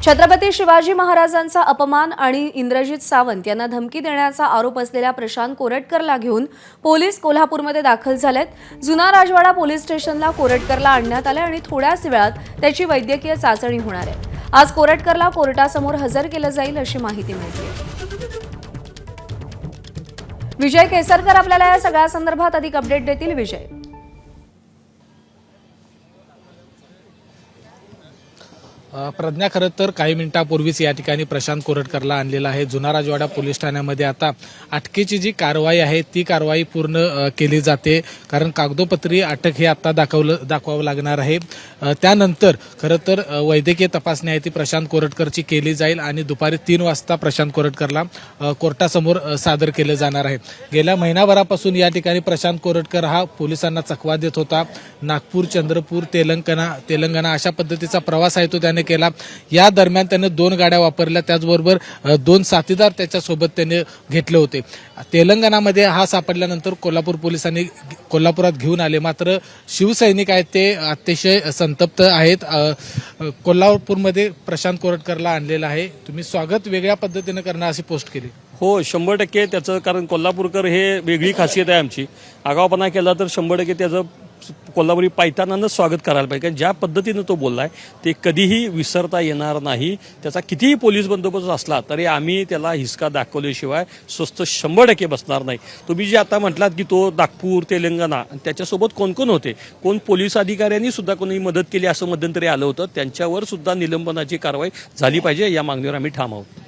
छत्रपती शिवाजी महाराजांचा अपमान आणि इंद्रजित सावंत यांना धमकी देण्याचा आरोप असलेल्या प्रशांत कोरटकरला घेऊन पोलीस कोल्हापूरमध्ये दाखल झालेत। जुना राजवाडा पोलीस स्टेशनला कोरटकरला आणण्यात आले आणि थोड्याच वेळात त्याची वैद्यकीय चाचणी होणार आहे। आज कोरटकरला कोर्टासमोर हजर केलं जाईल अशी माहिती मिळाली। विजय केसरकर आपल्याला या सगळ्या संदर्भात अधिक अपडेट देतील। विजय, प्रज्ञा, खरं तर काही मिनिटांपूर्वीच या ठिकाणी प्रशांत कोरटकरला आणलेला आहे। जुना राजवाडा पोलीस ठाण्यामध्ये आता अटकेची जी कारवाई आहे ती कारवाई पूर्ण केली जाते, कारण कागदोपत्री अटक हे आता दाखवावं लागणार आहे। त्यानंतर खरं तर वैद्यकीय तपासणी आहे ती प्रशांत कोरटकरची केली जाईल आणि दुपारी 3 वाजता प्रशांत कोरटकरला कोर्टासमोर सादर केलं जाणार आहे। गेल्या महिनाभरापासून या ठिकाणी प्रशांत कोरटकर हा पोलिसांना चकवा देत होता। नागपूर, चंद्रपूर, तेलंगणा अशा पद्धतीचा प्रवास आहे तो त्याने केला। या दरम्यान त्याने 2 गाड्या वापरल्या, त्याचबरोबर 2 साथीदार त्याच्यासोबत त्याने घेतले होते। तेलंगणामध्ये हा सापडल्यानंतर कोल्हापूर पोलिसांनी कोल्हापुरात घेऊन आले, मात्र शिवसैनिक आहेत ते अतिशय संतप्त आहेत। कोल्हापूरमध्ये प्रशांत कोरटकरला आणलेला आहे, तुम्ही स्वागत वेगळ्या पद्धतीने करणार अशी पोस्ट केली। हो, 100% त्याचं, कारण कोल्हापूरकर हे वेगळी खासियत आहे आमची। आगाऊपणा केला तर 100% त्याचं कोल्हापुरी पायतानानं स्वागत करायला पाहिजे, कारण ज्या पद्धतीनं तो बोललाय ते कधीही विसरता येणार नाही। त्याचा कितीही पोलीस बंदोबस्त असला तरी आम्ही त्याला हिसका दाखवल्याशिवाय स्वस्त 100% बसणार नाही। तुम्ही जे आता म्हटलात की तो नागपूर, तेलंगणा, त्याच्यासोबत कोण कोण होते, कोण पोलीस अधिकाऱ्यांनी सुद्धा कोणी मदत केली असं मध्यंतरी आलं होतं, त्यांच्यावर सुद्धा निलंबनाची कारवाई झाली पाहिजे, या मागणीवर आम्ही ठाम आहोत।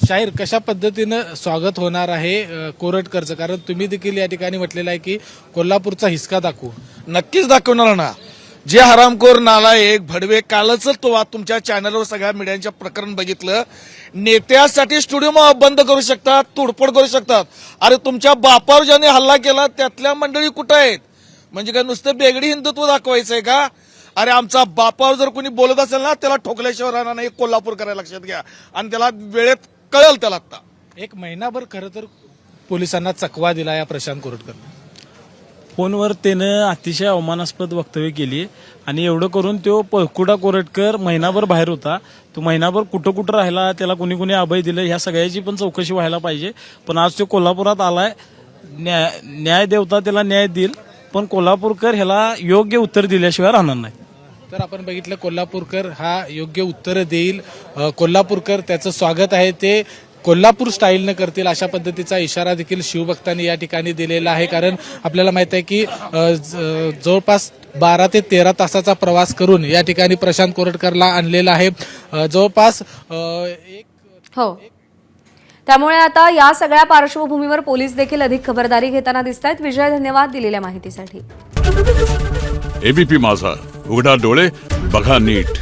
शाहीर, कशा पद्धतीनं स्वागत होणार आहे कोरटकरचं, कारण तुम्ही देखील या ठिकाणी म्हटलेलं आहे की कोल्हापूरचा हिसका दाखवू? नक्कीच दाखवणार ना। जे हरामखोर, नालायक, भडवे, कालच तो तुमच्या चॅनलवर सगळ्या मीडियाच्या प्रकरण बघितलं, नेत्यासाठी स्टुडिओ बंद करू शकतात, तोडफोड करू शकतात। अरे तुमच्या बापावर ज्याने हल्ला केला त्यातल्या मंडळी कुठं आहेत? म्हणजे काय नुसतं बेगडी हिंदुत्व दाखवायचंय का? अरे आमचा बापावर जर कोणी बोलत असेल ना त्याला ठोकल्याशिवाय राहणार नाही, कोल्हापूर करायला लक्षात घ्या, आणि त्याला वेळेत कळेल त्याला। आता 1 महिनाभर खरं तर पोलिसांना चकवा दिला या प्रशांत कोरटकरने। फोनवर त्यानं अतिशय अवमानास्पद वक्तव्य केली आणि एवढं करून तो पळकुटा कोरटकर महिनाभर बाहेर होता। तो महिनाभर कुठं कुठं राहिला, त्याला कोणी कोणी अभय दिलं, ह्या सगळ्याची पण चौकशी व्हायला पाहिजे। पण आज तो कोल्हापुरात आलाय, न्याय देवता त्याला न्याय देईल, पण कोल्हापूरकर ह्याला योग्य उत्तर दिल्याशिवाय राहणार नाही। तर आपण बघितलं, कोल्हापूरकर हा योग्य उत्तर देईल। कोल्हापूरकर त्याचं स्वागत आहे ते कोल्हापूर स्टाईलनं करतील अशा पद्धतीचा इशारा देखील शिवभक्तांनी या ठिकाणी दिलेला आहे। कारण आपल्याला माहित आहे की जवळपास 12 ते 13 तासाचा प्रवास करून या ठिकाणी प्रशांत कोरटकरला आणलेला आहे। जवळपास हो, त्यामुळे आता या सगळ्या पार्श्वभूमीवर पोलीस देखील अधिक खबरदारी घेताना दिसतायत। विजय, धन्यवाद दिलेल्या माहितीसाठी। एबीपी माझा, उघडा डोळे बघा नीट।